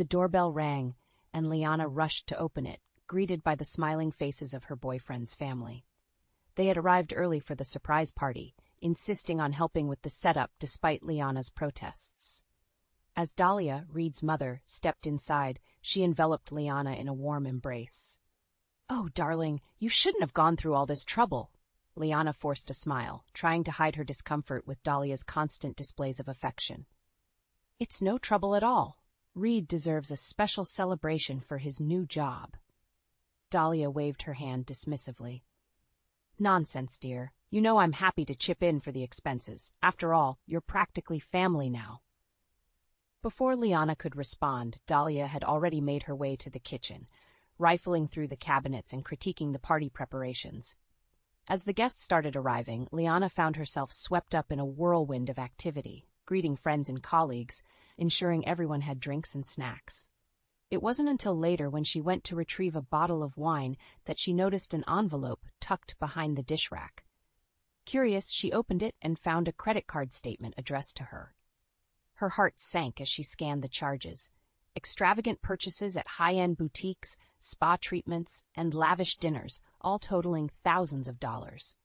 The doorbell rang, and Liana rushed to open it, greeted by the smiling faces of her boyfriend's family. They had arrived early for the surprise party, insisting on helping with the setup despite Liana's protests. As Dahlia, Reed's mother, stepped inside, she enveloped Liana in a warm embrace. "Oh, darling, you shouldn't have gone through all this trouble." Liana forced a smile, trying to hide her discomfort with Dahlia's constant displays of affection. "It's no trouble at all. Reed deserves a special celebration for his new job." Dahlia waved her hand dismissively. "Nonsense, dear. You know I'm happy to chip in for the expenses. After all, you're practically family now." Before Liana could respond, Dahlia had already made her way to the kitchen, rifling through the cabinets and critiquing the party preparations. As the guests started arriving, Liana found herself swept up in a whirlwind of activity, greeting friends and colleagues, ensuring everyone had drinks and snacks. It wasn't until later, when she went to retrieve a bottle of wine, that she noticed an envelope tucked behind the dish rack. Curious, she opened it and found a credit card statement addressed to her. Her heart sank as she scanned the charges. Extravagant purchases at high-end boutiques, spa treatments, and lavish dinners, all totaling thousands of dollars.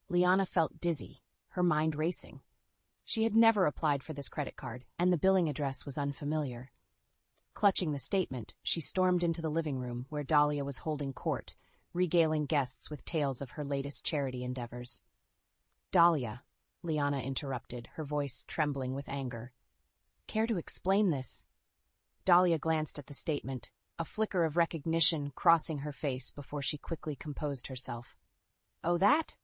Liana felt dizzy, her mind racing. She had never applied for this credit card, and the billing address was unfamiliar. Clutching the statement, she stormed into the living room where Dahlia was holding court, regaling guests with tales of her latest charity endeavors. "Dahlia," Liana interrupted, her voice trembling with anger. "Care to explain this?" Dahlia glanced at the statement, a flicker of recognition crossing her face before she quickly composed herself. "Oh, that?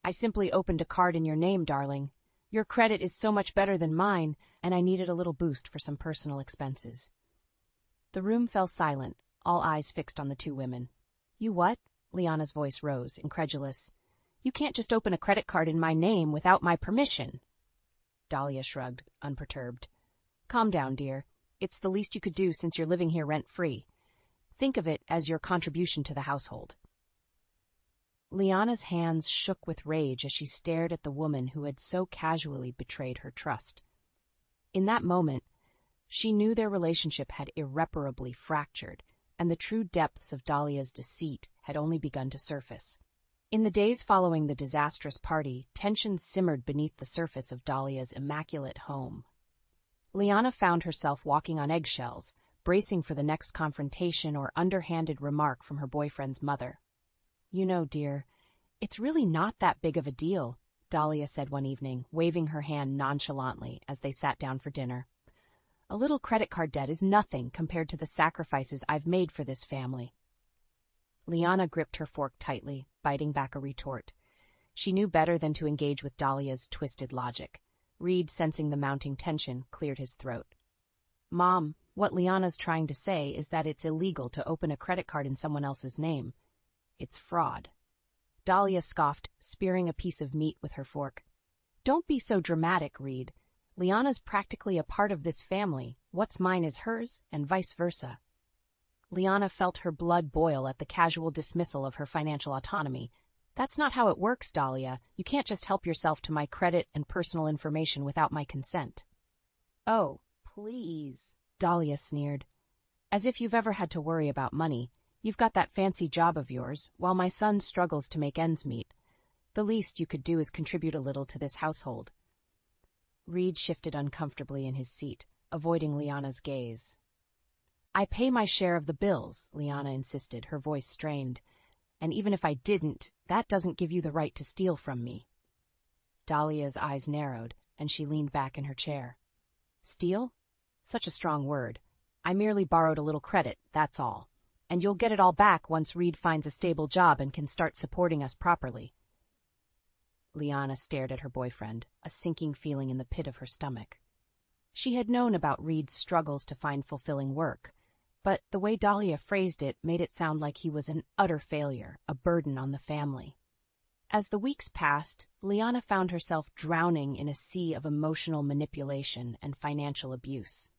I simply opened a card in your name, darling. Your credit is so much better than mine, and I needed a little boost for some personal expenses." The room fell silent, all eyes fixed on the two women. "You what?" Liana's voice rose, incredulous. "You can't just open a credit card in my name without my permission." Dahlia shrugged, unperturbed. "Calm down, dear. It's the least you could do since you're living here rent-free. Think of it as your contribution to the household." Liana's hands shook with rage as she stared at the woman who had so casually betrayed her trust. In that moment, she knew their relationship had irreparably fractured, and the true depths of Dahlia's deceit had only begun to surface. In the days following the disastrous party, tension simmered beneath the surface of Dahlia's immaculate home. Liana found herself walking on eggshells, bracing for the next confrontation or underhanded remark from her boyfriend's mother. "You know, dear, it's really not that big of a deal," Dahlia said one evening, waving her hand nonchalantly as they sat down for dinner. "A little credit card debt is nothing compared to the sacrifices I've made for this family." Liana gripped her fork tightly, biting back a retort. She knew better than to engage with Dahlia's twisted logic. Reed, sensing the mounting tension, cleared his throat. "Mom, what Liana's trying to say is that it's illegal to open a credit card in someone else's name. It's fraud." Dahlia scoffed, spearing a piece of meat with her fork. "Don't be so dramatic, Reed. Liana's practically a part of this family. What's mine is hers, and vice versa." Liana felt her blood boil at the casual dismissal of her financial autonomy. "That's not how it works, Dahlia. You can't just help yourself to my credit and personal information without my consent." "Oh, please," Dahlia sneered. "As if you've ever had to worry about money. You've got that fancy job of yours, while my son struggles to make ends meet. The least you could do is contribute a little to this household." Reed shifted uncomfortably in his seat, avoiding Liana's gaze. "I pay my share of the bills," Liana insisted, her voice strained. "And even if I didn't, that doesn't give you the right to steal from me." Dahlia's eyes narrowed, and she leaned back in her chair. "Steal? Such a strong word. I merely borrowed a little credit, that's all. And you'll get it all back once Reed finds a stable job and can start supporting us properly." Liana stared at her boyfriend, a sinking feeling in the pit of her stomach. She had known about Reed's struggles to find fulfilling work, but the way Dahlia phrased it made it sound like he was an utter failure, a burden on the family. As the weeks passed, Liana found herself drowning in a sea of emotional manipulation and financial abuse.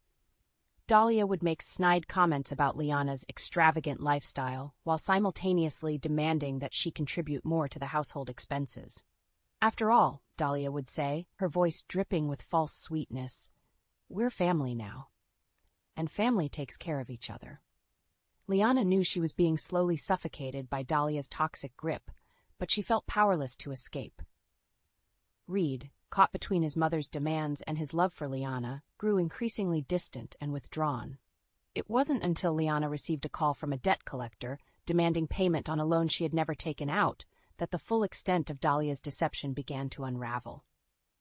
Dahlia would make snide comments about Liana's extravagant lifestyle, while simultaneously demanding that she contribute more to the household expenses. "After all," Dahlia would say, her voice dripping with false sweetness, "we're family now." and family takes care of each other. Liana knew she was being slowly suffocated by Dahlia's toxic grip, but she felt powerless to escape. Reed, caught between his mother's demands and his love for Liana, grew increasingly distant and withdrawn. It wasn't until Liana received a call from a debt collector, demanding payment on a loan she had never taken out, that the full extent of Dahlia's deception began to unravel.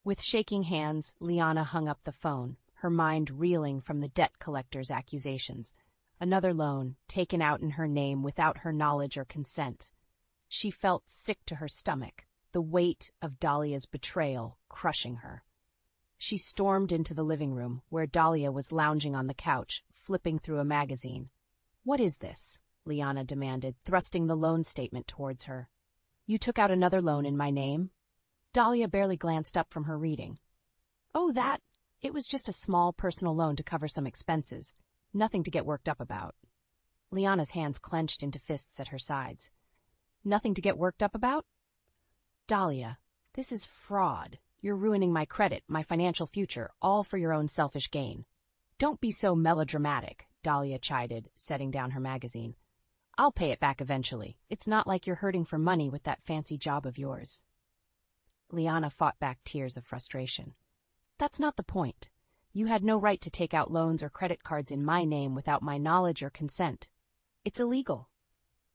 With shaking hands, Liana hung up the phone, her mind reeling from the debt collector's accusations. Another loan, taken out in her name without her knowledge or consent. She felt sick to her stomach, the weight of Dahlia's betrayal crushing her. She stormed into the living room, where Dahlia was lounging on the couch, flipping through a magazine. "What is this?" Liana demanded, thrusting the loan statement towards her. "You took out another loan in my name?" Dahlia barely glanced up from her reading. "Oh, that? It was just a small personal loan to cover some expenses. Nothing to get worked up about." Liana's hands clenched into fists at her sides. "Nothing to get worked up about?" "Dahlia, this is fraud. You're ruining my credit, my financial future, all for your own selfish gain." "Don't be so melodramatic," Dahlia chided, setting down her magazine. "I'll pay it back eventually. It's not like you're hurting for money with that fancy job of yours." Liana fought back tears of frustration. "That's not the point. You had no right to take out loans or credit cards in my name without my knowledge or consent. It's illegal."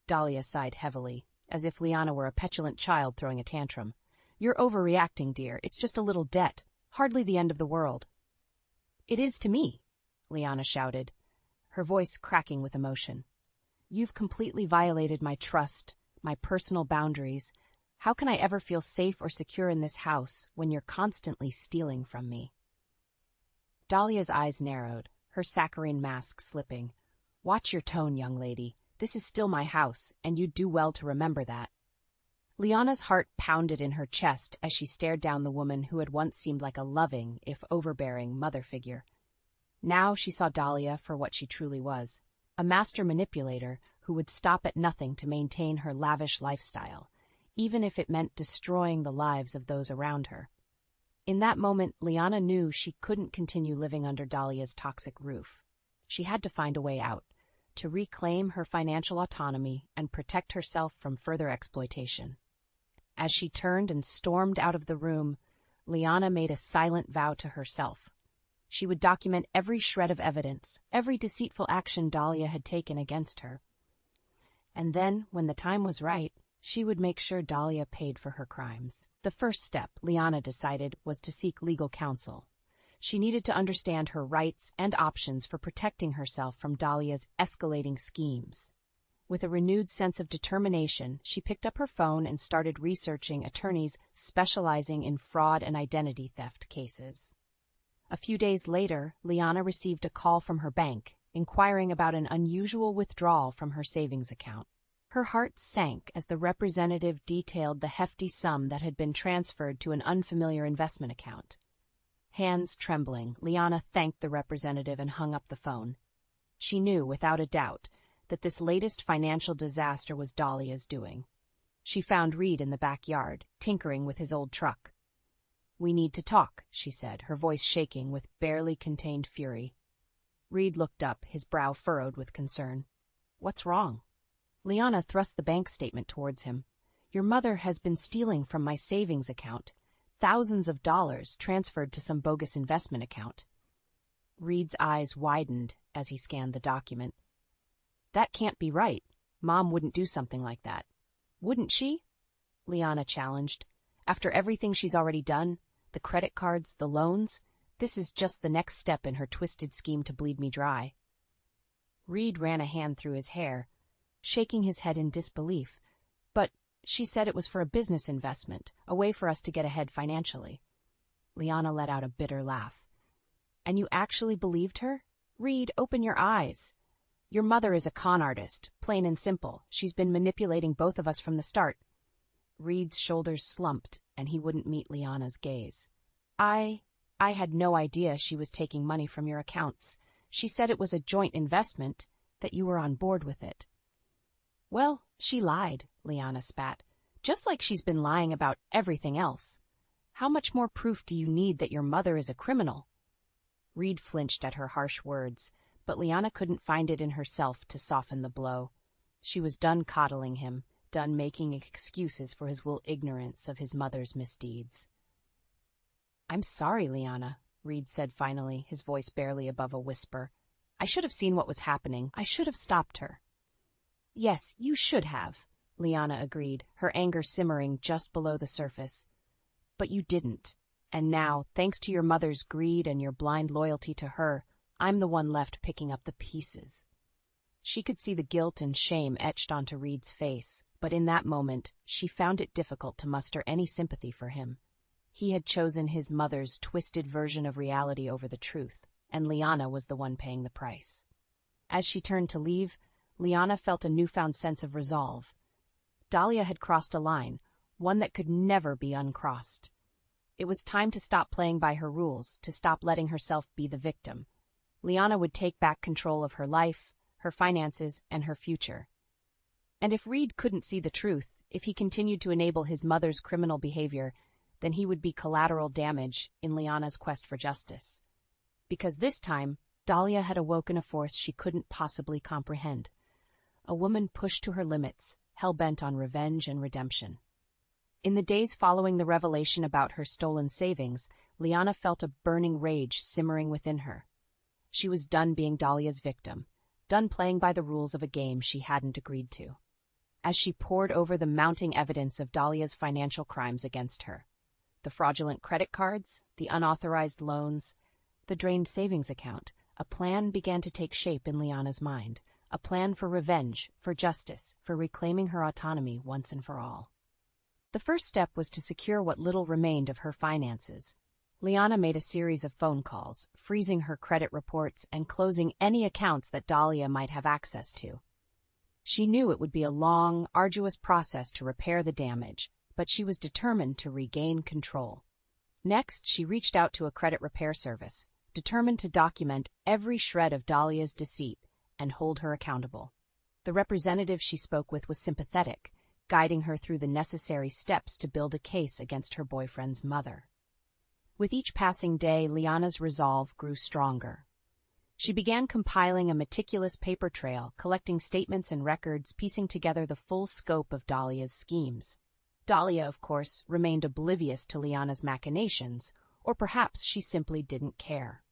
Dahlia sighed heavily, as if Liana were a petulant child throwing a tantrum. "You're overreacting, dear. It's just a little debt. Hardly the end of the world." "It is to me," Liana shouted, her voice cracking with emotion. "You've completely violated my trust, my personal boundaries. How can I ever feel safe or secure in this house when you're constantly stealing from me?" Dahlia's eyes narrowed, her saccharine mask slipping. "Watch your tone, young lady. This is still my house, and you'd do well to remember that." Liana's heart pounded in her chest as she stared down the woman who had once seemed like a loving, if overbearing, mother figure. Now she saw Dahlia for what she truly was, a master manipulator who would stop at nothing to maintain her lavish lifestyle, even if it meant destroying the lives of those around her. In that moment, Liana knew she couldn't continue living under Dahlia's toxic roof. She had to find a way out, to reclaim her financial autonomy and protect herself from further exploitation. As she turned and stormed out of the room, Liana made a silent vow to herself. She would document every shred of evidence, every deceitful action Dahlia had taken against her. And then, when the time was right, she would make sure Dahlia paid for her crimes. The first step, Liana decided, was to seek legal counsel. She needed to understand her rights and options for protecting herself from Dahlia's escalating schemes. With a renewed sense of determination, she picked up her phone and started researching attorneys specializing in fraud and identity theft cases. A few days later, Liana received a call from her bank, inquiring about an unusual withdrawal from her savings account. Her heart sank as the representative detailed the hefty sum that had been transferred to an unfamiliar investment account. Hands trembling, Liana thanked the representative and hung up the phone. She knew, without a doubt, that this latest financial disaster was Dahlia's doing. She found Reed in the backyard, tinkering with his old truck. "We need to talk," she said, her voice shaking with barely contained fury. Reed looked up, his brow furrowed with concern. "What's wrong?" Liana thrust the bank statement towards him. "Your mother has been stealing from my savings account. Thousands of dollars transferred to some bogus investment account." Reed's eyes widened as he scanned the document. "That can't be right. Mom wouldn't do something like that." "Wouldn't she?" Liana challenged. "After everything she's already done, the credit cards, the loans, this is just the next step in her twisted scheme to bleed me dry." Reed ran a hand through his hair, shaking his head in disbelief. "But she said it was for a business investment, a way for us to get ahead financially." Liana let out a bitter laugh. "And you actually believed her? Reed, open your eyes. Your mother is a con artist, plain and simple. She's been manipulating both of us from the start." Reed's shoulders slumped, and he wouldn't meet Liana's gaze. I had no idea she was taking money from your accounts. She said it was a joint investment, that you were on board with it." "Well, she lied," Liana spat, "just like she's been lying about everything else. How much more proof do you need that your mother is a criminal?" Reed flinched at her harsh words, but Liana couldn't find it in herself to soften the blow. She was done coddling him, done making excuses for his willful ignorance of his mother's misdeeds. "I'm sorry, Liana," Reed said finally, his voice barely above a whisper. "I should have seen what was happening. I should have stopped her." "Yes, you should have," Liana agreed, her anger simmering just below the surface. "But you didn't. And now, thanks to your mother's greed and your blind loyalty to her, I'm the one left picking up the pieces." She could see the guilt and shame etched onto Reed's face, but in that moment, she found it difficult to muster any sympathy for him. He had chosen his mother's twisted version of reality over the truth, and Liana was the one paying the price. As she turned to leave, Liana felt a newfound sense of resolve. Dahlia had crossed a line, one that could never be uncrossed. It was time to stop playing by her rules, to stop letting herself be the victim. Liana would take back control of her life, her finances, and her future. And if Reed couldn't see the truth, if he continued to enable his mother's criminal behavior, then he would be collateral damage in Liana's quest for justice. Because this time, Dahlia had awoken a force she couldn't possibly comprehend. A woman pushed to her limits, hell-bent on revenge and redemption. In the days following the revelation about her stolen savings, Liana felt a burning rage simmering within her. She was done being Dahlia's victim, done playing by the rules of a game she hadn't agreed to. As she pored over the mounting evidence of Dahlia's financial crimes against her, the fraudulent credit cards, the unauthorized loans, the drained savings account, a plan began to take shape in Liana's mind, a plan for revenge, for justice, for reclaiming her autonomy once and for all. The first step was to secure what little remained of her finances. Liana made a series of phone calls, freezing her credit reports and closing any accounts that Dahlia might have access to. She knew it would be a long, arduous process to repair the damage, but she was determined to regain control. Next, she reached out to a credit repair service, determined to document every shred of Dahlia's deceit and hold her accountable. The representative she spoke with was sympathetic, guiding her through the necessary steps to build a case against her boyfriend's mother. With each passing day, Liana's resolve grew stronger. She began compiling a meticulous paper trail, collecting statements and records, piecing together the full scope of Dahlia's schemes. Dahlia, of course, remained oblivious to Liana's machinations, or perhaps she simply didn't care.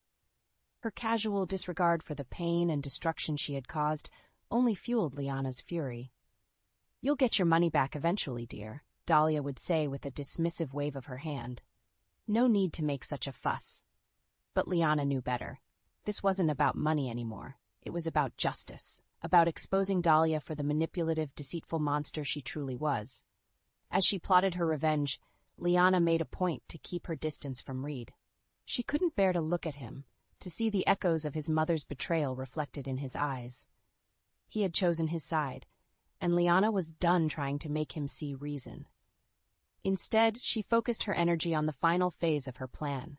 Her casual disregard for the pain and destruction she had caused only fueled Liana's fury. "You'll get your money back eventually, dear," Dahlia would say with a dismissive wave of her hand. "No need to make such a fuss." But Liana knew better. This wasn't about money anymore. It was about justice, about exposing Dahlia for the manipulative, deceitful monster she truly was. As she plotted her revenge, Liana made a point to keep her distance from Reed. She couldn't bear to look at him, to see the echoes of his mother's betrayal reflected in his eyes. He had chosen his side, and Liana was done trying to make him see reason. Instead, she focused her energy on the final phase of her plan,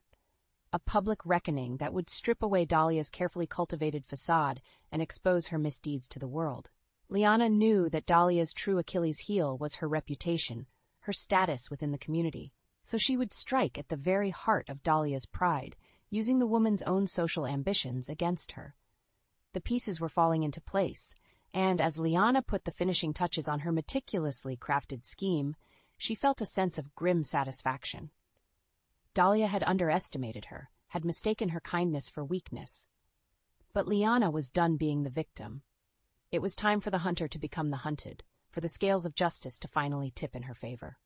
a public reckoning that would strip away Dahlia's carefully cultivated facade and expose her misdeeds to the world. Liana knew that Dahlia's true Achilles' heel was her reputation, her status within the community, so she would strike at the very heart of Dahlia's pride, using the woman's own social ambitions against her. The pieces were falling into place, and as Liana put the finishing touches on her meticulously crafted scheme, she felt a sense of grim satisfaction. Dahlia had underestimated her, had mistaken her kindness for weakness. But Liana was done being the victim. It was time for the hunter to become the hunted, for the scales of justice to finally tip in her favor.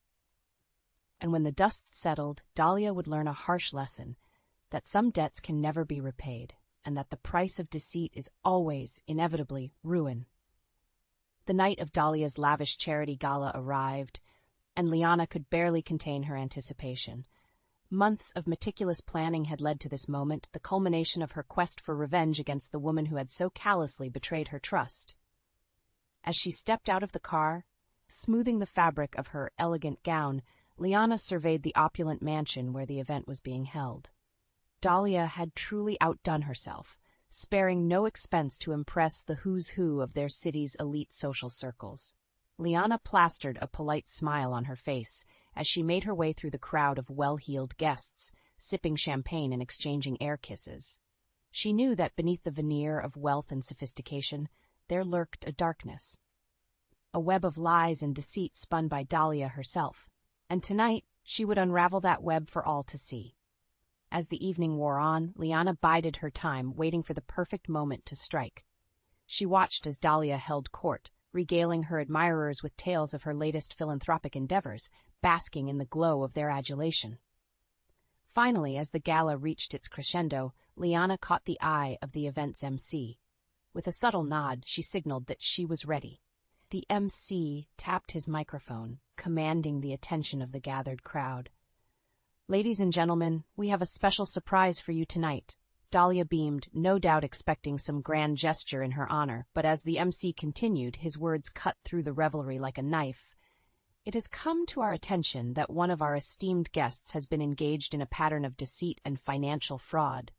And when the dust settled, Dahlia would learn a harsh lesson, that some debts can never be repaid, and that the price of deceit is always, inevitably, ruin. The night of Dahlia's lavish charity gala arrived, and Liana could barely contain her anticipation. Months of meticulous planning had led to this moment, the culmination of her quest for revenge against the woman who had so callously betrayed her trust. As she stepped out of the car, smoothing the fabric of her elegant gown, Liana surveyed the opulent mansion where the event was being held. Dahlia had truly outdone herself, sparing no expense to impress the who's who of their city's elite social circles. Liana plastered a polite smile on her face as she made her way through the crowd of well-heeled guests, sipping champagne and exchanging air kisses. She knew that beneath the veneer of wealth and sophistication, there lurked a darkness. A web of lies and deceit spun by Dahlia herself, and tonight she would unravel that web for all to see. As the evening wore on, Liana bided her time, waiting for the perfect moment to strike. She watched as Dahlia held court, regaling her admirers with tales of her latest philanthropic endeavors, basking in the glow of their adulation. Finally, as the gala reached its crescendo, Liana caught the eye of the event's MC. With a subtle nod, she signaled that she was ready. The MC tapped his microphone, commanding the attention of the gathered crowd. "Ladies and gentlemen, we have a special surprise for you tonight." Dahlia beamed, no doubt expecting some grand gesture in her honor, but as the MC continued, his words cut through the revelry like a knife. "It has come to our attention that one of our esteemed guests has been engaged in a pattern of deceit and financial fraud."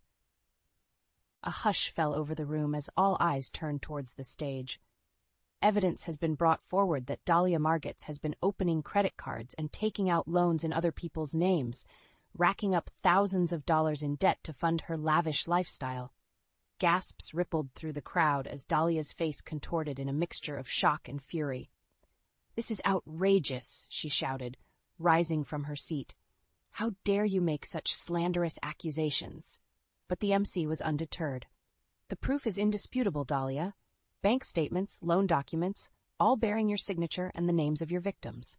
A hush fell over the room as all eyes turned towards the stage. Evidence has been brought forward that Dahlia Margits has been opening credit cards and taking out loans in other people's names, racking up thousands of dollars in debt to fund her lavish lifestyle. Gasps rippled through the crowd as Dahlia's face contorted in a mixture of shock and fury. "This is outrageous," she shouted, rising from her seat. "How dare you make such slanderous accusations?" But the MC was undeterred. "The proof is indisputable, Dahlia. Bank statements, loan documents, all bearing your signature and the names of your victims."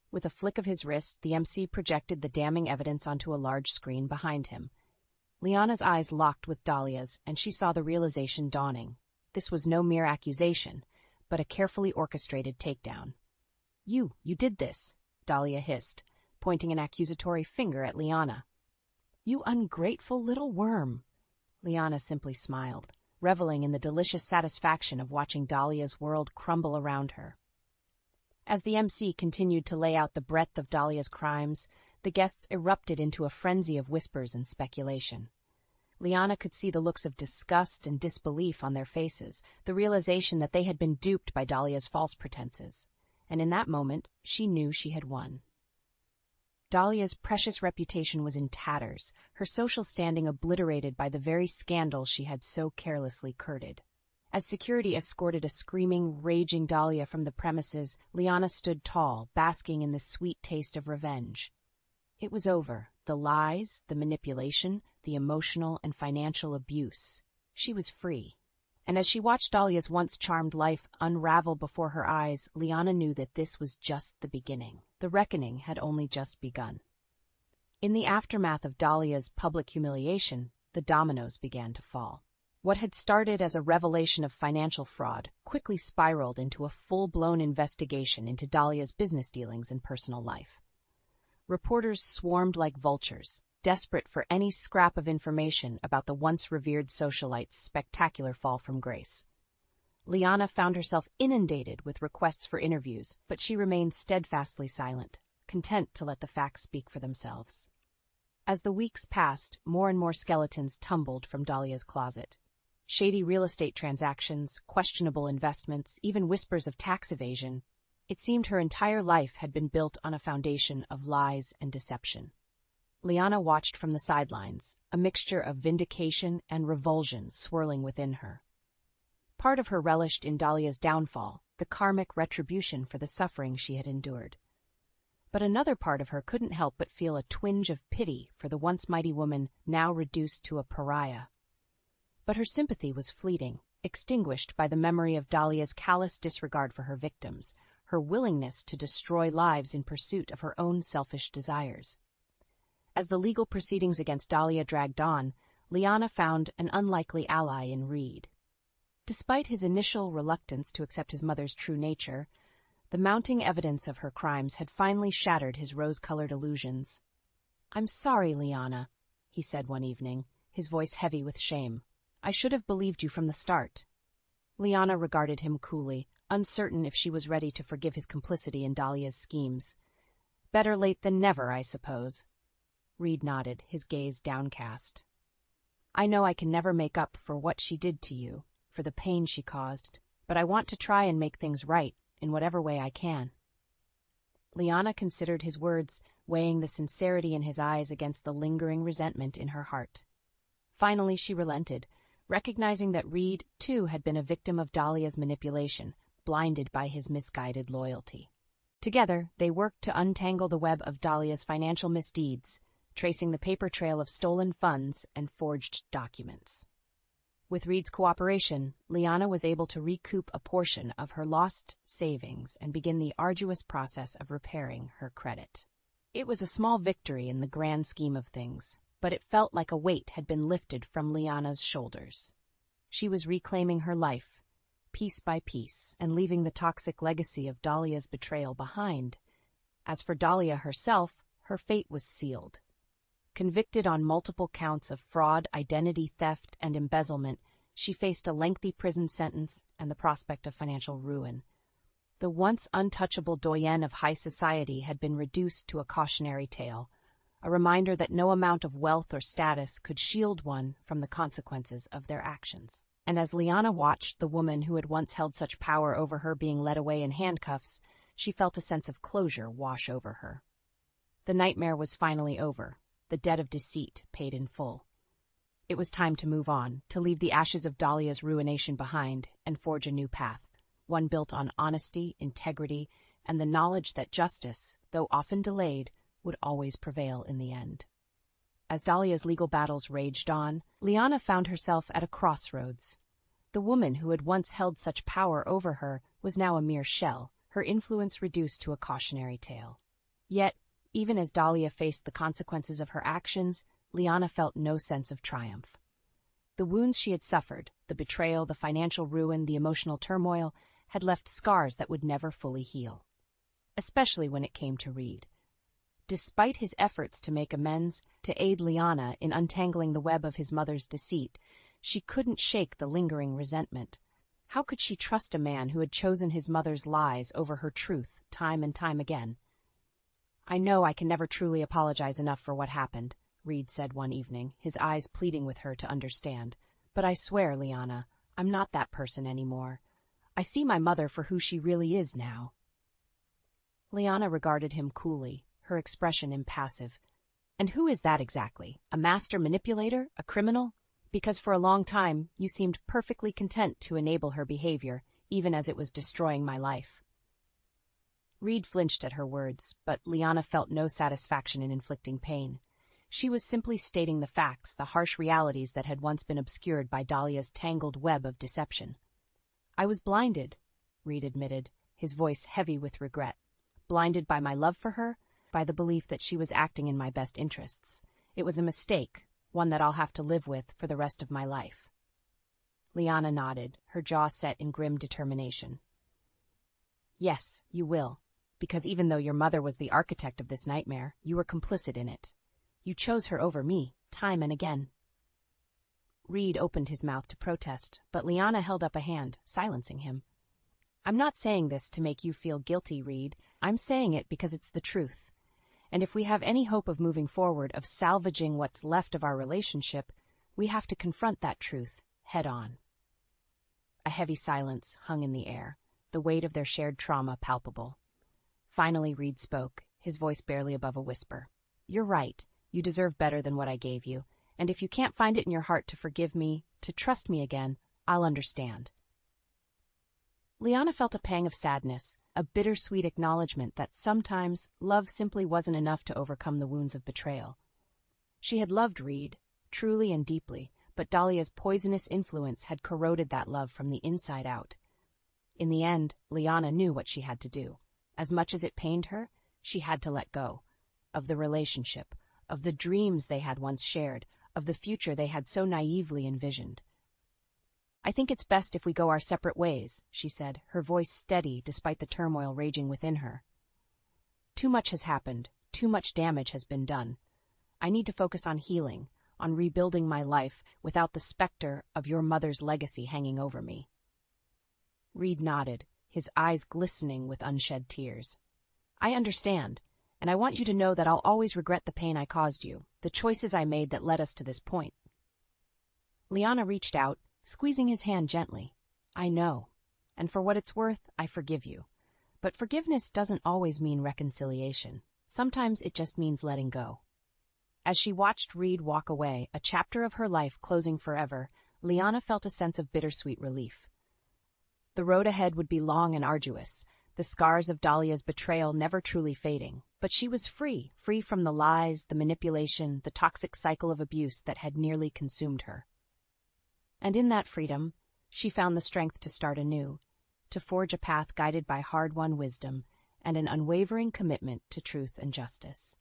With a flick of his wrist, the MC projected the damning evidence onto a large screen behind him. Liana's eyes locked with Dahlia's, and she saw the realization dawning. This was no mere accusation, but a carefully orchestrated takedown. You did this," Dahlia hissed, pointing an accusatory finger at Liana. "You ungrateful little worm." Liana simply smiled, reveling in the delicious satisfaction of watching Dahlia's world crumble around her. As the MC continued to lay out the breadth of Dahlia's crimes, the guests erupted into a frenzy of whispers and speculation. Liana could see the looks of disgust and disbelief on their faces, the realization that they had been duped by Dahlia's false pretenses. And in that moment, she knew she had won. Dahlia's precious reputation was in tatters, her social standing obliterated by the very scandal she had so carelessly courted. As security escorted a screaming, raging Dahlia from the premises, Liana stood tall, basking in the sweet taste of revenge. It was over. The lies, the manipulation, the emotional and financial abuse. She was free. And as she watched Dahlia's once charmed life unravel before her eyes, Liana knew that this was just the beginning. The reckoning had only just begun. In the aftermath of Dahlia's public humiliation, the dominoes began to fall. What had started as a revelation of financial fraud quickly spiraled into a full-blown investigation into Dahlia's business dealings and personal life. Reporters swarmed like vultures, desperate for any scrap of information about the once-revered socialite's spectacular fall from grace. Liana found herself inundated with requests for interviews, but she remained steadfastly silent, content to let the facts speak for themselves. As the weeks passed, more and more skeletons tumbled from Dahlia's closet. Shady real estate transactions, questionable investments, even whispers of tax evasion. It seemed her entire life had been built on a foundation of lies and deception. Liana watched from the sidelines, a mixture of vindication and revulsion swirling within her. Part of her relished in Dahlia's downfall, the karmic retribution for the suffering she had endured. But another part of her couldn't help but feel a twinge of pity for the once mighty woman now reduced to a pariah. But her sympathy was fleeting, extinguished by the memory of Dahlia's callous disregard for her victims, her willingness to destroy lives in pursuit of her own selfish desires. As the legal proceedings against Dahlia dragged on, Liana found an unlikely ally in Reed. Despite his initial reluctance to accept his mother's true nature, the mounting evidence of her crimes had finally shattered his rose-colored illusions. "I'm sorry, Liana," he said one evening, his voice heavy with shame. "I should have believed you from the start." Liana regarded him coolly, uncertain if she was ready to forgive his complicity in Dahlia's schemes. "Better late than never, I suppose." Reed nodded, his gaze downcast. "I know I can never make up for what she did to you, for the pain she caused, but I want to try and make things right in whatever way I can." Liana considered his words, weighing the sincerity in his eyes against the lingering resentment in her heart. Finally, she relented, recognizing that Reed, too, had been a victim of Dahlia's manipulation, blinded by his misguided loyalty. Together, they worked to untangle the web of Dahlia's financial misdeeds, tracing the paper trail of stolen funds and forged documents. With Reed's cooperation, Liana was able to recoup a portion of her lost savings and begin the arduous process of repairing her credit. It was a small victory in the grand scheme of things, but it felt like a weight had been lifted from Liana's shoulders. She was reclaiming her life, piece by piece, and leaving the toxic legacy of Dahlia's betrayal behind. As for Dahlia herself, her fate was sealed. Convicted on multiple counts of fraud, identity theft, and embezzlement, she faced a lengthy prison sentence and the prospect of financial ruin. The once untouchable doyenne of high society had been reduced to a cautionary tale, a reminder that no amount of wealth or status could shield one from the consequences of their actions. And as Liana watched the woman who had once held such power over her being led away in handcuffs, she felt a sense of closure wash over her. The nightmare was finally over, the debt of deceit paid in full. It was time to move on, to leave the ashes of Dahlia's ruination behind and forge a new path, one built on honesty, integrity, and the knowledge that justice, though often delayed, would always prevail in the end. As Dahlia's legal battles raged on, Liana found herself at a crossroads. The woman who had once held such power over her was now a mere shell, her influence reduced to a cautionary tale. Yet, even as Dahlia faced the consequences of her actions, Liana felt no sense of triumph. The wounds she had suffered, the betrayal, the financial ruin, the emotional turmoil, had left scars that would never fully heal. Especially when it came to Reed. Despite his efforts to make amends, to aid Liana in untangling the web of his mother's deceit, she couldn't shake the lingering resentment. How could she trust a man who had chosen his mother's lies over her truth time and time again? "I know I can never truly apologize enough for what happened," Reed said one evening, his eyes pleading with her to understand. "But I swear, Liana, I'm not that person anymore. I see my mother for who she really is now." Liana regarded him coolly, her expression impassive. "And who is that exactly? A master manipulator? A criminal? Because for a long time you seemed perfectly content to enable her behavior, even as it was destroying my life." Reed flinched at her words, but Liana felt no satisfaction in inflicting pain. She was simply stating the facts, the harsh realities that had once been obscured by Dahlia's tangled web of deception. "I was blinded," Reed admitted, his voice heavy with regret. "Blinded by my love for her, by the belief that she was acting in my best interests. It was a mistake, one that I'll have to live with for the rest of my life." Liana nodded, her jaw set in grim determination. "Yes, you will, because even though your mother was the architect of this nightmare, you were complicit in it. You chose her over me, time and again." Reed opened his mouth to protest, but Liana held up a hand, silencing him. "I'm not saying this to make you feel guilty, Reed. I'm saying it because it's the truth. And if we have any hope of moving forward, of salvaging what's left of our relationship, we have to confront that truth head on." A heavy silence hung in the air, the weight of their shared trauma palpable. Finally, Reed spoke, his voice barely above a whisper. "You're right. You deserve better than what I gave you. And if you can't find it in your heart to forgive me, to trust me again, I'll understand." Liana felt a pang of sadness, a bittersweet acknowledgement that sometimes love simply wasn't enough to overcome the wounds of betrayal. She had loved Reed, truly and deeply, but Dahlia's poisonous influence had corroded that love from the inside out. In the end, Liana knew what she had to do. As much as it pained her, she had to let go. Of the relationship, of the dreams they had once shared, of the future they had so naively envisioned. "I think it's best if we go our separate ways," she said, her voice steady despite the turmoil raging within her. "Too much has happened, too much damage has been done. I need to focus on healing, on rebuilding my life without the specter of your mother's legacy hanging over me." Reed nodded, his eyes glistening with unshed tears. "I understand, and I want you to know that I'll always regret the pain I caused you, the choices I made that led us to this point." Liana reached out, squeezing his hand gently. "I know, and for what it's worth, I forgive you. But forgiveness doesn't always mean reconciliation. Sometimes it just means letting go." As she watched Reed walk away, a chapter of her life closing forever, Liana felt a sense of bittersweet relief. The road ahead would be long and arduous, the scars of Dahlia's betrayal never truly fading, but she was free from the lies, the manipulation, the toxic cycle of abuse that had nearly consumed her. And in that freedom, she found the strength to start anew, to forge a path guided by hard-won wisdom and an unwavering commitment to truth and justice.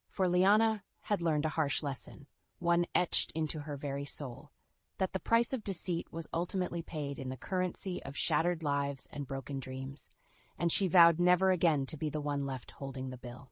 For Liana had learned a harsh lesson, one etched into her very soul, that the price of deceit was ultimately paid in the currency of shattered lives and broken dreams, and she vowed never again to be the one left holding the bill.